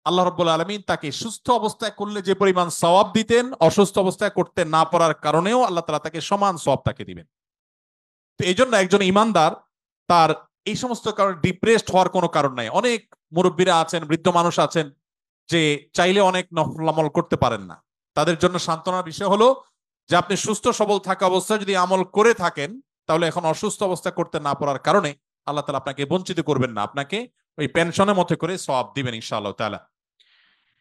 আল্লাহ রাব্বুল আলামিন তাকে সুস্থ অবস্থায় করলে যে পরিমাণ সওয়াব দিতেন, অসুস্থ অবস্থায় করতে না পারার কারণেও আল্লাহ তাআলা তাকে সমান সওয়াব তাকে দিবেন। তো এই জন্য একজন ইমানদার, তার এই সমস্ত কারণে ডিপ্রেসড হওয়ার কোনো কারণ নাই। অনেক মুরব্বীরা আছেন, বৃদ্ধ মানুষ আছেন, যে চাইলে অনেক নফল আমল করতে পারেন না। তাদের জন্য সান্ত্বনার বিষয় হলো যে আপনি সুস্থ সবল থাকা অবস্থায় যদি আমল করে থাকেন, তাহলে এখন অসুস্থ অবস্থা করতে না পারার কারণে আল্লাহ তাআলা আপনাকে বঞ্চিত করবেন না, আপনাকে ওই পেনশনের মতো করে সওয়াব দিবেন ইনশাআল্লাহ তাআলা।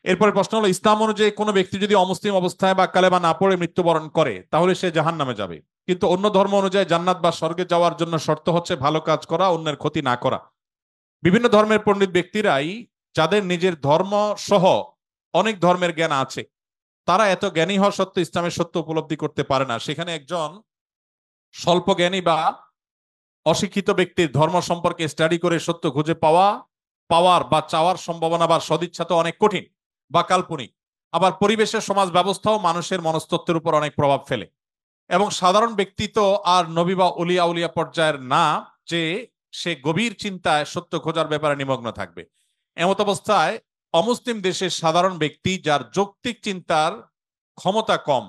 এরপরে প্রশ্ন হলো, ইসলাম অনুযায়ী কোনো ব্যক্তি যদি অমুসলিম অবস্থায় বা কালেমা না পড়ে মৃত্যুবরণ করে, তাহলে সে জাহান্নামে যাবে, কিন্তু অন্য ধর্ম অনুযায়ী জান্নাত বা স্বর্গে যাওয়ার জন্য শর্ত হচ্ছে ভালো কাজ করা, অন্যের ক্ষতি না করা। বিভিন্ন ধর্মের পণ্ডিত ব্যক্তিরাই, যাদের নিজের ধর্ম সহ অনেক ধর্মের জ্ঞান আছে, তারা এত জ্ঞানী হওয়া সত্ত্বেও ইসলামের সত্য উপলব্ধি করতে পারে না। সেখানে একজন স্বল্প জ্ঞানী বা অশিক্ষিত ব্যক্তির ধর্ম সম্পর্কে স্টাডি করে সত্য খুঁজে পাওয়ার বা চাওয়ার সম্ভাবনা বা সদিচ্ছা তো অনেক কঠিন বা কাল্পনিক। আবার পরিবেশের, সমাজ ব্যবস্থাও মানুষের মনস্তত্ত্বের উপর অনেক প্রভাব ফেলে, এবং সাধারণ ব্যক্তি তো আর নবী বা উলিয়া উলিয়া পর্যায়ের না যে সে গভীর চিন্তায় সত্য খোঁজার ব্যাপারে নিমগ্ন থাকবে। এমত অবস্থায় অমুসলিম দেশের সাধারণ ব্যক্তি, যার যৌক্তিক চিন্তার ক্ষমতা কম,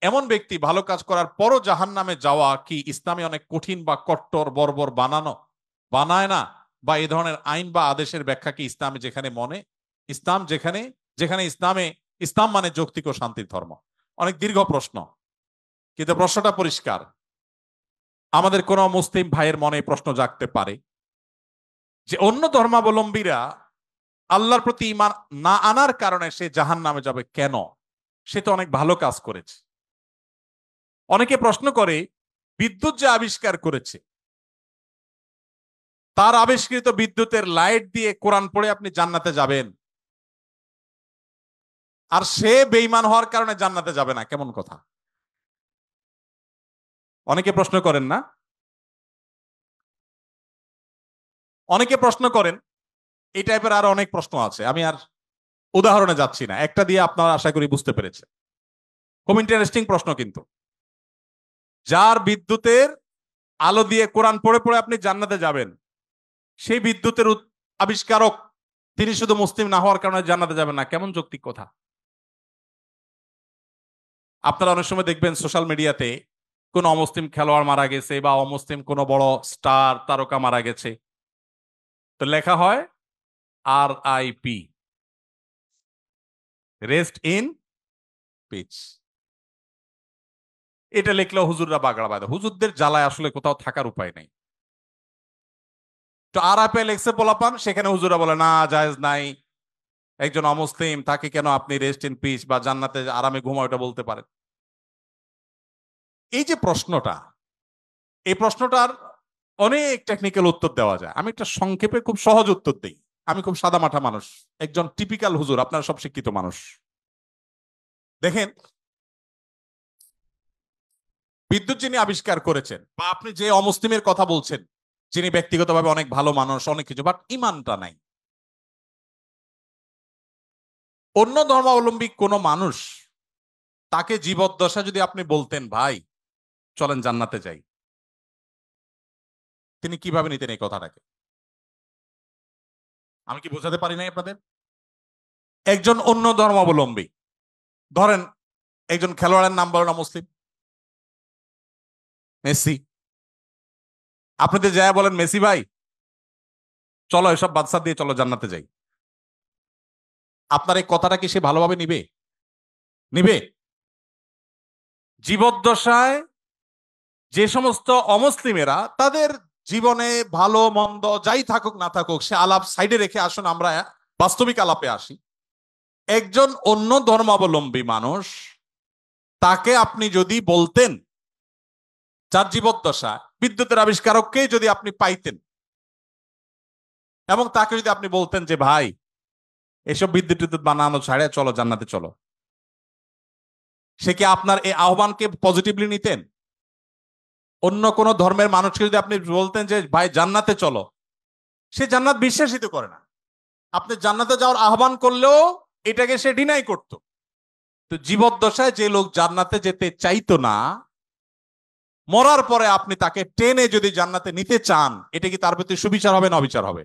এমন ব্যক্তি ভালো কাজ করার পরও জাহান্নামে যাওয়া কি ইসলামে অনেক কঠিন বা কট্টর বর্বর বানায় না? বা এই ধরনের আইন বা আদেশের ব্যাখ্যা কি ইসলামে যেখানে ইসলাম যেখানে যেখানে ইসলাম মানে যৌক্তিক ও শান্তির ধর্ম? অনেক দীর্ঘ প্রশ্ন, কিন্তু প্রশ্নটা পরিষ্কার। আমাদের কোন মুসলিম ভাইয়ের মনে প্রশ্ন জাগতে পারে যে অন্য ধর্মাবলম্বীরা আল্লাহর প্রতি ঈমান না আনার কারণে সে জাহান্নামে যাবে কেন? সে তো অনেক ভালো কাজ করেছে। অনেকে প্রশ্ন করে, বিদ্যুৎ যে আবিষ্কার করেছে, তার আবিষ্কৃত বিদ্যুতের লাইট দিয়ে কোরআন পড়ে আপনি জান্নাতে যাবেন, আর সে বেঈমান হওয়ার কারণে জান্নাতে যাবে না, কেমন কথা? অনেকে প্রশ্ন করেন না? অনেকে প্রশ্ন করেন। এই টাইপের আরো অনেক প্রশ্ন আছে, আমি আর উদাহরণে যাচ্ছি না, একটা দিয়ে আপনারা আশা করি বুঝতে পেরেছে। খুব ইন্টারেস্টিং প্রশ্ন কিন্তু। যার বিদ্যুতের আলো দিয়ে কোরআন পড়ে পড়ে আপনি জান্নাতে যাবেন, সেই বিদ্যুতের আবিষ্কারক তিনি শুধু মুসলিম না হওয়ার কারণে জান্নাতে যাবেন না, কেমন যৌক্তিক কথা? আপনারা অনেক সময় দেখবেন সোশ্যাল মিডিয়াতে কোন অমুসলিম খেলোয়াড় মারা গেছে বা অমুসলিম কোন বড় স্টার তারকা মারা গেছে, তো লেখা হয় RIP, রেস্ট ইন পিচ। এটা লিখলেও হুজুররা বাগড়া বাঁধে। হুজুরদের জ্বালায় আসলে কোথাও থাকার উপায় নেই। তো RIP লেখছে পোলাপান, সেখানে হুজুরা বলে না, জায়েজ নাই, একজন অমুসলিম, তাকে কেন আপনি রেস্ট ইন পিস বা জান্নাতে আরামে ঘুমাও এটা বলতে পারেন? এই যে প্রশ্নটা, এই প্রশ্নটার অনেক টেকনিক্যাল উত্তর দেওয়া যায়। আমি একটা সংক্ষেপে খুব সহজ উত্তর দিই। আমি খুব সাদামাঠা মানুষ, একজন টিপিক্যাল হুজুর, আপনারা সব শিক্ষিত মানুষ। দেখেন, বিদ্যুৎ যিনি আবিষ্কার করেছেন, বা আপনি যে অমুসলিমের কথা বলছেন, যিনি ব্যক্তিগতভাবে অনেক ভালো মানুষ, অনেক কিছু, বাট ইমানটা নাই, অন্য ধর্মাবলম্বী কোনো মানুষ, তাকে জীবদ্দশা যদি আপনি বলতেন ভাই চলেন জান্নাতে যাই, তিনি কিভাবে নিতেন এই কথাটাকে? আমি কি বোঝাতে পারি নাই আপনাদের? একজন অন্য ধর্মাবলম্বী, ধরেন একজন খেলোয়াড়ের নাম বলেন মুসলিম, মেসি, আপনাদের যায় বলেন মেসি ভাই চলো এসব বাদশা দিয়ে চলো জান্নাতে যাই, আপনার এই কথাটা কি সে ভালোভাবে নিবে? জীবদ্দশায় যে সমস্ত অমুসলিমেরা তাদের জীবনে ভালো মন্দ যাই থাকুক না থাকুক, সে আলাপ সাইডে রেখে আসুন আমরা বাস্তবিক আলাপে আসি। একজন অন্য ধর্মাবলম্বী মানুষ, তাকে আপনি যদি বলতেন, যার জীবদ্দশা, বিদ্যুতের আবিষ্কারককে যদি আপনি পাইতেন এবং তাকে যদি আপনি বলতেন যে ভাই এসব বিদ্যুৎ টিদ্যুৎ বানানো ছাড়ে চলো জান্নাতে চলো, সে কি আপনার এই আহ্বানকে পজিটিভলি নিতেন? অন্য কোন ধর্মের মানুষকে যদি আপনি বলতেন যে ভাই জান্নাতে চলো, সে জান্নাত বিশ্বাসিত করে না। আপনি জান্নাতে যাওয়ার আহ্বান করলেও এটাকে সে ডিনাই করত। তো জীবদ্দশায় যে লোক জান্নাতে যেতে চাইতো না, মরার পরে আপনি তাকে টেনে যদি জান্নাতে নিতে চান, এটা কি তার প্রতি সুবিচার হবে না অবিচার হবে?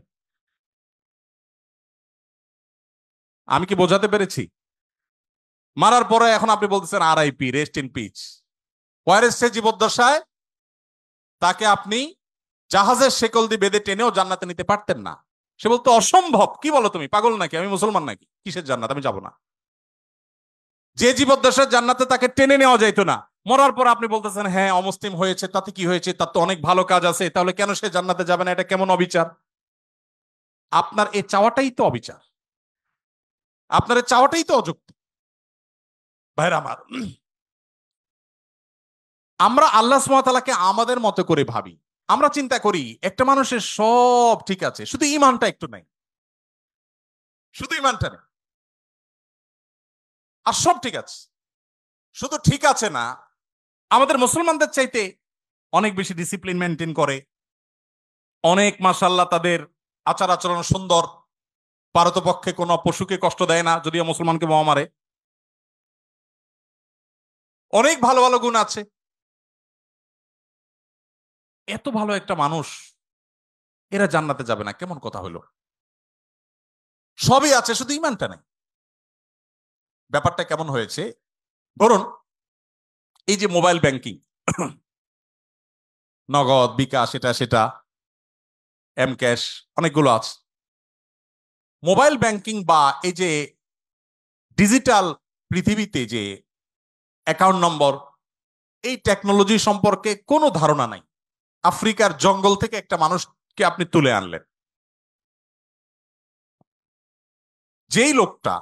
আমি কি বোঝাতে পেরেছি? মারার পরে এখন আপনি বলতেছেন RIP, রেস্ট ইন পিচ। ওয়ারেস সে জীবদ্দশায় তাকে আপনি জাহাজের শেকল দিয়ে বেঁধে টেনেও জান্নাতে নিতে পারতেন না। সে বলতো অসম্ভব, কি বলো তুমি, পাগল নাকি, আমি মুসলমান নাকি, কিসের জান্নাত, আমি যাব না। যে জীবদ্দশার জান্নাতে তাকে টেনে নেওয়া যাইতো না, মরার পর আপনি বলতেছেন হ্যাঁ অমুসলিম হয়েছে তাতে কি হয়েছে, তার তো অনেক ভালো কাজ আছে, তাহলে কেন সে জান্নাতে যাবে না? এটা কেমন অবিচার? আপনার এই চাওয়াটাই তো অবিচার, আপনার এই চাওয়াটাই তো অযৌক্তিক। ভাইরা আমার, আমরা আল্লাহ সুবহানাহু ওয়া তাআলাকে আমাদের মতো করে ভাবি। আমরা চিন্তা করি একটা মানুষের সব ঠিক আছে, শুধু ইমানটা একটু নাই, শুধু ইমানটা নেই, আর সব ঠিক আছে। শুধু ঠিক আছে না, আমাদের মুসলমানদের চাইতে অনেক বেশি ডিসিপ্লিন মেনটেন করে, অনেক মাশাআল্লাহ তাদের আচার আচরণ সুন্দর, পারতপক্ষে কোনো পশুকে কষ্ট দেয় না, যদিও মুসলমানকে বোমা মারে, অনেক ভালো ভালো গুণ আছে। এত ভালো একটা মানুষ, এরা জান্নাতে যাবে না, কেমন কথা হলো? সবই আছে, শুধু ইমানটা নেই। ব্যাপারটা কেমন হয়েছে? ধরুন এই যে মোবাইল ব্যাংকিং, নগদ, বিকাশ, এটা সেটা, এম ক্যাশ, অনেকগুলো আছে। মোবাইল ব্যাংকিং বা এই যে ডিজিটাল পৃথিবীতে যে অ্যাকাউন্ট নম্বর, এই টেকনোলজি সম্পর্কে কোনো ধারণা নাই। আফ্রিকার জঙ্গল থেকে একটা মানুষকে আপনি তুলে আনলেন, যেই লোকটা,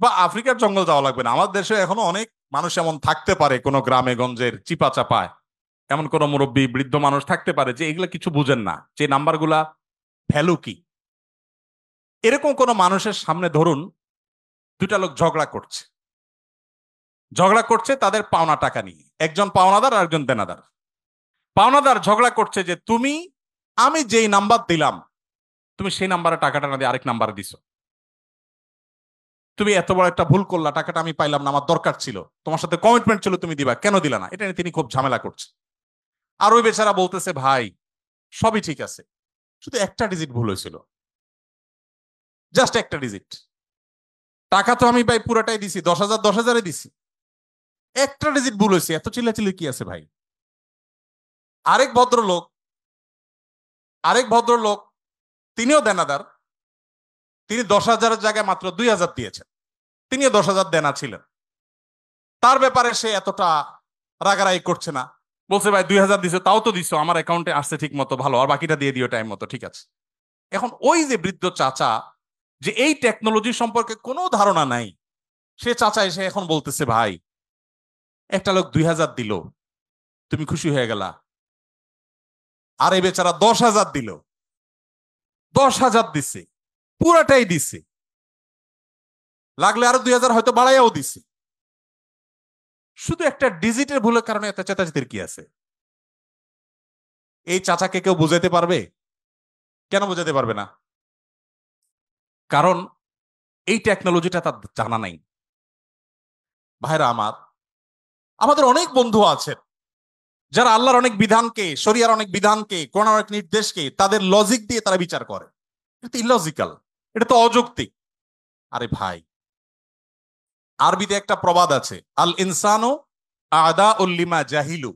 বা আফ্রিকার জঙ্গল যাওয়া লাগবে না, আমাদের দেশে এখনো অনেক মানুষ এমন থাকতে পারে, কোনো গ্রামে গঞ্জের চিপা চাপায় এমন কোন মুরব্বী বৃদ্ধ মানুষ থাকতে পারে যে এগুলা কিছু বুঝেন না, যে নাম্বারগুলা ভ্যালু কি। এরকম কোন মানুষের সামনে ধরুন দুটা লোক ঝগড়া করছে তাদের পাওনা টাকা নিয়ে, একজন পাওনাদার আর একজন দেনাদার। পাওনাদার ঝগড়া করছে যে আমি যেই নাম্বার দিলাম তুমি সেই নাম্বারে টাকাটা না দিয়ে আরেক নাম্বারে দিছো, তুমি এত বড় একটা ভুল করলা, টাকাটা আমি পাইলাম না, আমার দরকার ছিল, তোমার সাথে কমিটমেন্ট ছিল, তুমি দিবা, কেন দিলা না? এটা নিয়ে তিনি খুব ঝামেলা করছে। আর ওই বেচারা বলতেছে, ভাই সবই ঠিক আছে, শুধু একটা ডিজিট ভুল হয়েছিল, জাস্ট একটা ডিজিট, টাকা তো আমি ভাই পুরাটাই দিছি, 10,000 10,000 দিছি, একটা ডিজিট ভুল হয়েছে, এত চিল্লাচিল্লি কি আছে ভাই? আরেক ভদ্রলোক আরেক ভদ্রলোক তিনিও দেনাদার, তিনি 10,000-এর জায়গায় মাত্র 2,000 দিয়েছেন, তিনিও 10,000 দেনা ছিলেন। তার ব্যাপারে সে এতটা রাগারাগি করছে না, বলছে ভাই 2,000 দিছো, তাও তো দিছো, আমার অ্যাকাউন্টে আসছে ঠিক মতো, ভালো, আর বাকিটা দিয়ে দিও টাইম মতো, ঠিক আছে। এখন ওই যে বৃদ্ধ চাচা, যে এই টেকনোলজি সম্পর্কে কোনো ধারণা নাই, সে চাচা এসে এখন বলতেছে, ভাই একটা লোক 2,000 দিল, তুমি খুশি হয়ে গেলা, আর এই বেচারা 10,000 দিল, 10,000 দিছে, পুরাটাই দিছে, লাগলে আরো 2,000 হয়তো বাড়াইয়াও দিছে, শুধু একটা ডিজিটের ভুলের কারণে এত চেতাচেতির কি আছে? এই চাচাকে কেউ বুঝাইতে পারবে? কেন বোঝাতে পারবে না? কারণ এই টেকনোলজিটা তার জানা নাই। ভাইরা আমার, আমাদের অনেক বন্ধু আছেন যারা আল্লাহর অনেক বিধানকে, শরিয়ার অনেক বিধানকে, কোরআনের অনেক নির্দেশকে তাদের লজিক দিয়ে তারা বিচার করে। এটা তো ইলজিক্যাল, এটা তো অযৌক্তিক। আরে ভাই, আরবিতে একটা প্রবাদ আছে, আল ইনসানু আদা উল্লিমা জাহিলু,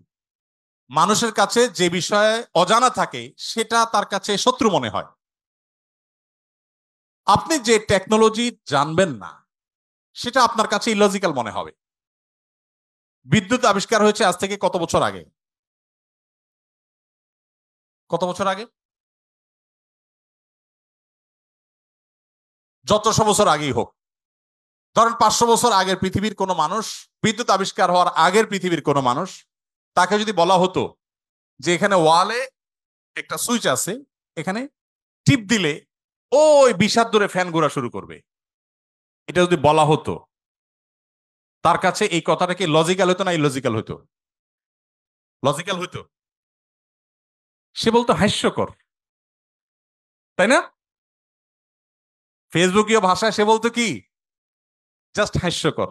মানুষের কাছে যে বিষয়ে অজানা থাকে সেটা তার কাছে শত্রু মনে হয়। আপনি যে টেকনোলজি জানবেন না সেটা আপনার কাছে ইলজিক্যাল মনে হবে। বিদ্যুৎ আবিষ্কার হয়েছে আজ থেকে কত বছর আগে? কত বছর আগে? যতশো বছর আগেই হোক, ধরেন 500 বছর আগের পৃথিবীর কোনো মানুষ, বিদ্যুৎ আবিষ্কার হওয়ার আগের পৃথিবীর কোনো মানুষ, তাকে যদি বলা হতো যে এখানে ওয়ালে একটা সুইচ আছে, এখানে টিপ দিলে ওই 20 হাত দূরে ফ্যান ঘোরা শুরু করবে, এটা যদি বলা হতো, তার কাছে এই কথাটা কি লজিক্যাল হতো না ইলজিক্যাল হতো? লজিক্যাল হতো। সে বলতো হাস্যকর, তাই না? ফেসবুকীয় ভাষায় সে বলতো কি, জাস্ট হাস্যকর।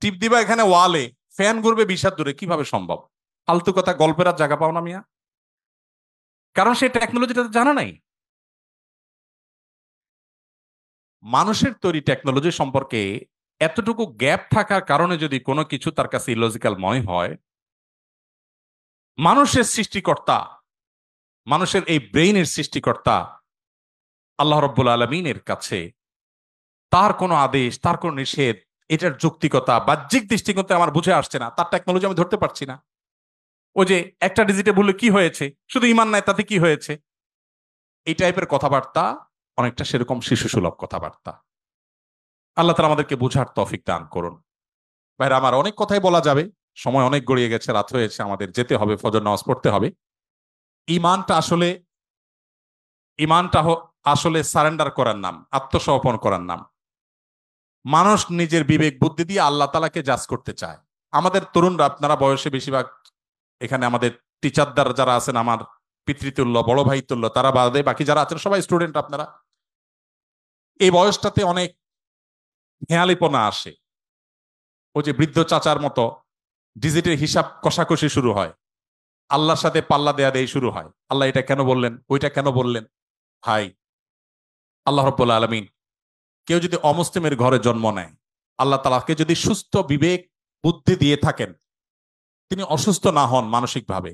টিপ দিবা এখানে ওয়ালে, ফ্যান ঘুরবে 20 হাত দূরে, কিভাবে সম্ভব? ফালতু কথা, গল্পের আর জায়গা পাও না মিয়া। কারণ সে টেকনোলজিটা জানা নাই। মানুষের তৈরি টেকনোলজি সম্পর্কে এতটুকু গ্যাপ থাকার কারণে যদি কোনো কিছু তার কাছে ইলজিক্যাল মনে হয়, মানুষের সৃষ্টিকর্তা, মানুষের এই ব্রেইনের সৃষ্টিকর্তা আল্লাহ রাব্বুল আলামিনের কাছে তার কোনো আদেশ, তার কোনো নিষেধ, এটার যৌক্তিকতা বাহ্যিক দৃষ্টিকোণ থেকে আমার বুঝে আসছে না, তার টেকনোলজি আমি ধরতে পারছি না। ওই যে একটা ডিজিটে বললে কি হয়েছে, শুধু ইমান নাই তাতে কি হয়েছে, এই টাইপের কথাবার্তা অনেকটা সেরকম শিশু সুলভ কথাবার্তা। আল্লাহ তাআলা আমাদেরকে বুঝার তৌফিক দান করুন। ভাইরা আমার, অনেক কথাই বলা যাবে, সময় অনেক গড়িয়ে গেছে, রাত হয়েছে, আমাদের যেতে হবে, ফজর নামাজ পড়তে হবে। ইমানটা আসলে ইমানটা আসলে সারেন্ডার করার নাম, আত্মসমর্পণ করার নাম। মানুষ নিজের বিবেক বুদ্ধি দিয়ে আল্লাহ তাআলাকে জাজ করতে চায়। আমাদের তরুণরা, আপনারা বয়সে বেশিরভাগ, এখানে আমাদের টিচারদার যারা আছেন, আমার পিতৃতুল্য, বড় ভাই তুল্য, তারা বাদে বাকি যারা আছেন সবাই স্টুডেন্ট। আপনারা এই বয়সটাতে অনেক হেয়ালিপনা আসে, ওই যে বৃদ্ধ চাচার মতো ডিজিটের হিসাব কষাকষি শুরু হয়, আল্লাহর সাথে পাল্লা দেয়া দেয় শুরু হয়, আল্লাহ এটা কেন বললেন, ওইটা কেন বললেন। ভাই, আল্লাহ রাব্বুল আলামিন, কেউ যদি অমুসলিমের ঘরে জন্ম নেয়, আল্লাহ তাআলাকে যদি সুস্থ বিবেক বুদ্ধি দিয়ে থাকেন, তিনি অসুস্থ না হন মানসিকভাবে,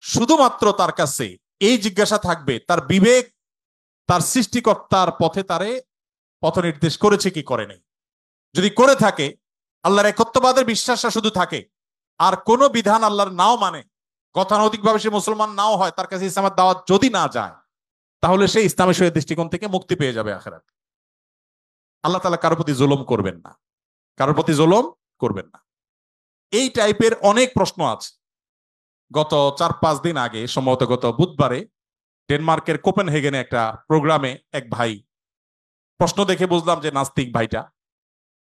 শুধুমাত্র তার কাছে এই জিজ্ঞাসা থাকবে তার বিবেক তার সৃষ্টিকর্তার পথে তারে পথ নির্দেশ করেছে কি করে নাই। যদি করে থাকে, আল্লাহর একত্ববাদের বিশ্বাসটা শুধু থাকে, আর কোন বিধান আল্লাহর নাও মানে, গতানৈতিকভাবে সে মুসলমান নাও হয়, তার কাছে ইসলামের দাওয়াত যদি না যায়, তাহলে সে ইসলামের সহিত দৃষ্টিকোণ থেকে মুক্তি পেয়ে যাবে আখিরাত। আল্লাহ তাআলা কারোর প্রতি জুলুম করবেন না, কারোর প্রতি জুলুম করবেন না। এই টাইপের অনেক প্রশ্ন আছে। গত 4-5 দিন আগে, সম্ভবত গত বুধবারে, ডেনমার্কের কোপেনহেগেনে একটা প্রোগ্রামে এক ভাই, প্রশ্ন দেখে বুঝলাম যে নাস্তিক ভাইটা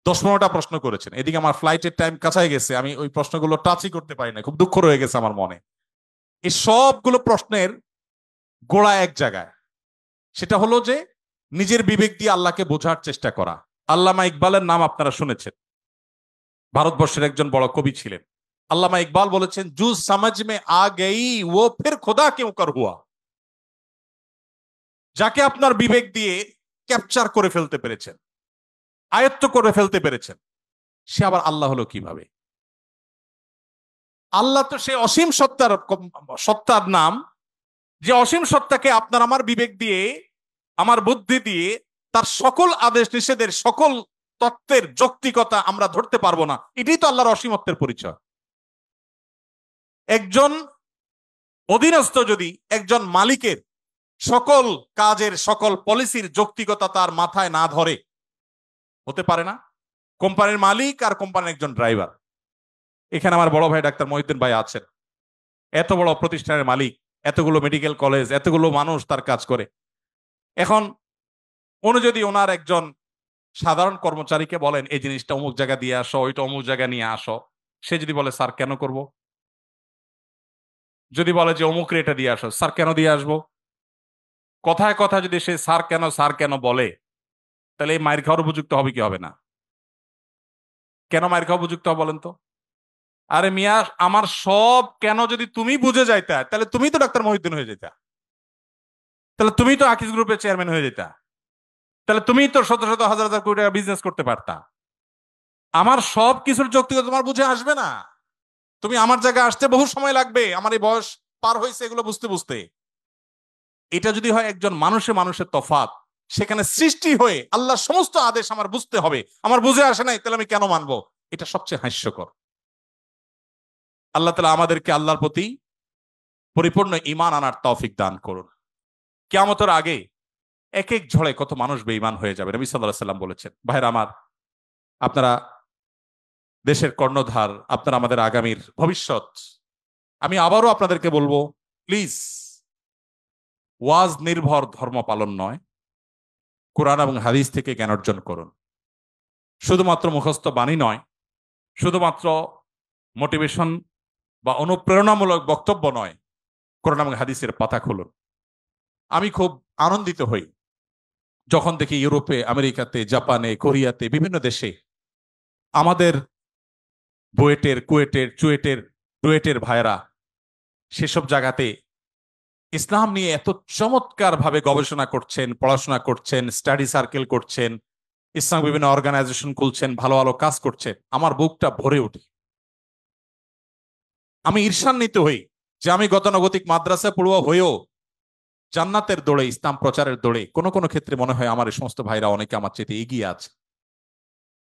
10-15টা প্রশ্ন করেছেন। এদিকে আমার ফ্লাইটের টাইম কাছায় গেছে, আমি ওই প্রশ্নগুলো টাচই করতে পারি না, খুব দুঃখ রয়ে গেছে আমার মনে। এই সবগুলো প্রশ্নের গোড়া এক জায়গায়, সেটা হলো যে নিজের বিবেক দিয়ে আল্লাহকে বোঝার চেষ্টা করা। আল্লামা ইকবালের নাম আপনারা শুনেছেন, ভারতবর্ষের একজন বড় কবি ছিলেন। আল্লামা ইকবাল বলেছেন, জু সমঝ মে আ গই ও ফির খোদা কিউ কর হুয়া। যাকে আপনার বিবেক দিয়ে ক্যাপচার করে ফেলতে পেরেছেন, আয়ত্ত করে ফেলতে পেরেছেন, সে আবার আল্লাহ হলো কিভাবে? আল্লাহ তো সে অসীম সত্তার নাম, যে অসীম সত্তাকে আপনার আমার বিবেক দিয়ে, আমার বুদ্ধি দিয়ে তার সকল আদেশ নিষেধের সকল তত্ত্বের যৌক্তিকতা আমরা ধরতে পারবো না। এটাই তো আল্লাহর অসীমত্বের পরিচয়। একজন অধীনস্থ যদি একজন মালিকের সকল কাজের সকল পলিসির যৌক্তিকতা তার মাথায় না ধরে, হতে পারে না। কোম্পানির মালিক আর কোম্পানির একজন ড্রাইভার, এখানে আমার বড় ভাই ডাক্তার মহিউদ্দিন ভাই আছেন, এত বড় প্রতিষ্ঠানের মালিক, এতগুলো মেডিকেল কলেজ, এতগুলো মানুষ তার কাজ করে। এখন উনি যদি ওনার একজন সাধারণ কর্মচারীকে বলেন এই জিনিসটা অমুক জায়গা দিয়ে আসো, ওইটা অমুক জায়গা নিয়ে আসো, সে যদি বলে স্যার কেন করব, যদি বলে যে অমুক রেটে দিয়ে আসো, স্যার কেন দিয়ে আসবো, কথায় কথা যদি সে স্যার কেন বলে, তাহলে এই মায়ের খাওয়ার উপযুক্ত হবে কি হবে না? কেন মায়ের খাওয়া উপযুক্ত হবে বলেন তো? আরে মিয়া, আমার সব কেন যদি তুমি বুঝে যাইতা, তাহলে তুমি তো ডাক্তার মহিউদ্দিন হয়ে যেতা, তাহলে তুমি তো আকিজ গ্রুপের চেয়ারম্যান হয়ে যেতা, তাহলে তুমি তো শত শত হাজার হাজার কোটি টাকা বিজনেস করতে পারতা। আমার সব কিছুর যৌক্তিকতা তোমার বুঝে আসবে না। তুমি আমার জায়গায় আসতে বহু সময় লাগবে, আমার এই বয়স পার হয়েছে এগুলো বুঝতে বুঝতে। এটা যদি হয় একজন মানুষে মানুষের তফাৎ, সেখানে সৃষ্টি হয়ে আল্লাহর সমস্ত আদেশ আমার বুঝতে হবে, আমার বুঝে আসে নাই, তাহলে আমি কেন মানবো? এটা সবচেয়ে হাস্যকর। আল্লাহ তাআলা আমাদেরকে আল্লাহর প্রতি পরিপূর্ণ ঈমান আনার তৌফিক দান করুন। কিয়ামতের আগে এক এক ঝড়ে কত মানুষ বেঈমান হয়ে যাবে, নবী সাল্লাল্লাহু আলাইহি সাল্লাম বলেছেন। ভাইরা আমার, আপনারা দেশের কর্ণধার, আপনারা আমাদের আগামীর ভবিষ্যৎ। আমি আবারও আপনাদেরকে বলবো, প্লিজ, ওয়াজ নির্ভর ধর্ম পালন নয়, কোরআন এবং হাদিস থেকে জ্ঞান অর্জন করুন। শুধুমাত্র মুখস্থ বাণী নয়, শুধুমাত্র মোটিভেশন বা অনুপ্রেরণামূলক বক্তব্য নয়, কোরআন এবং হাদিসের পাতা খুলুন। আমি খুব আনন্দিত হই যখন দেখি ইউরোপে, আমেরিকাতে, জাপানে, কোরিয়াতে, বিভিন্ন দেশে আমাদের বুয়েটের, কুয়েটের, চুয়েটের, ডুয়েটের ভাইয়েরা সেসব জায়গাতে ইসলাম নিয়ে এত চমৎকার ভাবে গবেষণা করছেন, পড়াশোনা করছেন, স্টাডি সার্কেল করছেন, ইসলাম বিভিন্ন অর্গানাইজেশন খুলছেন, ভালো ভালো কাজ করছেন। আমার বুকটা ভরে ওঠে, আমি ঈর্ষান্বিত হই যে আমি গতানুগতিক মাদ্রাসা পড়ুয়া হয়েও জান্নাতের দৌড়ে, ইসলাম প্রচারের দৌড়ে কোনো কোনো ক্ষেত্রে মনে হয় আমার এই সমস্ত ভাইরা অনেকে আমার চেয়ে এগিয়ে আছে।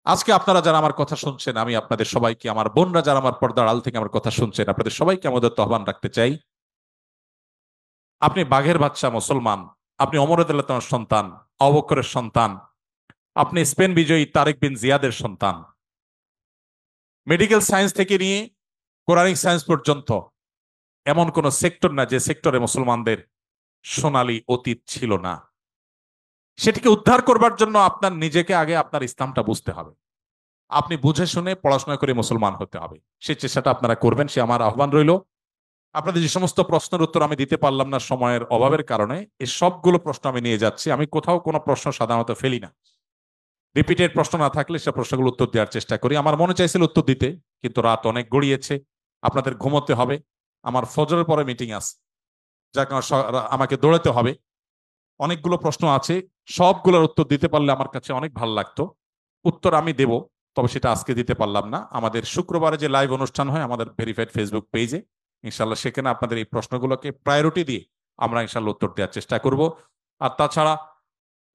আজকে আপনারা যারা আমার কথা শুনছেন, আমি আপনাদের সবাইকে, আমার বোনরা যারা আমার পর্দার আড়াল থেকে আমার কথা শুনছেন, আপনাদের সবাইকে আমাদের আহ্বান রাখতে চাই, আপনি বাঘের বাচ্চা মুসলমান, আপনি ওমর রাদিয়াল্লাহু তাআলার সন্তান, আবু বকরের সন্তান, আপনি স্পেন বিজয়ী তারেক বিন জিয়াদের সন্তান। মেডিকেল সায়েন্স থেকে নিয়ে কোরআনিক সায়েন্স পর্যন্ত এমন কোন সেক্টর না যে সেক্টরে মুসলমানদের সোনালী অতীত ছিল না। সেটিকে উদ্ধার করবার জন্য আপনার নিজেকে আগে আপনার ইসলামটা বুঝতে হবে। আপনি বুঝে শুনে পড়াশোনা করে মুসলমান হতে হবে, সেই চেষ্টাটা আপনারা করবেন, সে আমার আহ্বান রইল। আপনাদের যে সমস্ত প্রশ্নের উত্তর আমি দিতে পারলাম না সময়ের অভাবের কারণে, এই সবগুলো প্রশ্ন আমি নিয়ে যাচ্ছি। আমি কোথাও কোনো প্রশ্ন সাধারণত ফেলি না, রিপিটেড প্রশ্ন না থাকলে সে প্রশ্নগুলো উত্তর দেওয়ার চেষ্টা করি। আমার মনে চাইছিল উত্তর দিতে, কিন্তু রাত অনেক গড়িয়েছে, আপনাদের ঘুমোতে হবে, আমার ফজরের পরে মিটিং আছে, যার কারণে আমাকে দৌড়াতে হবে। অনেকগুলো প্রশ্ন আছে, সবগুলোর উত্তর দিতে পারলে আমার কাছে অনেক ভালো লাগতো। উত্তর আমি দেব, তবে সেটা আজকে দিতে পারলাম না। আমাদের শুক্রবারে যে লাইভ অনুষ্ঠান হয় আমাদের ভেরিফাইড ফেসবুক পেজে, ইনশাল্লাহ সেখানে আপনাদের এই প্রশ্নগুলোকে প্রায়োরিটি দিয়ে আমরা ইনশাল্লাহ উত্তর দেওয়ার চেষ্টা করব। আর তাছাড়া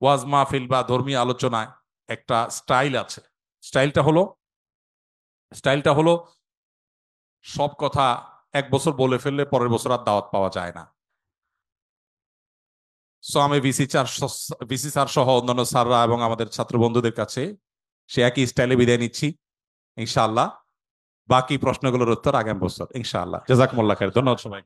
ওয়াজ মাহফিল বা ধর্মীয় আলোচনায় একটা স্টাইল আছে। স্টাইলটা হলো স্টাইলটা হলো সব কথা এক বছর বলে ফেললে পরের বছর আর দাওয়াত পাওয়া যায় না। সো আমি ভিসি স্যার সহ অন্যান্য স্যাররা এবং আমাদের ছাত্র বন্ধুদের কাছে সে একই স্টাইলে বিদায় নিচ্ছি ইনশাআল্লাহ। বাকি প্রশ্নগুলোর উত্তর আগামী বছর ইনশাআল্লাহ। জাযাকুমুল্লাহ খাইর। ধন্যবাদ সবাই।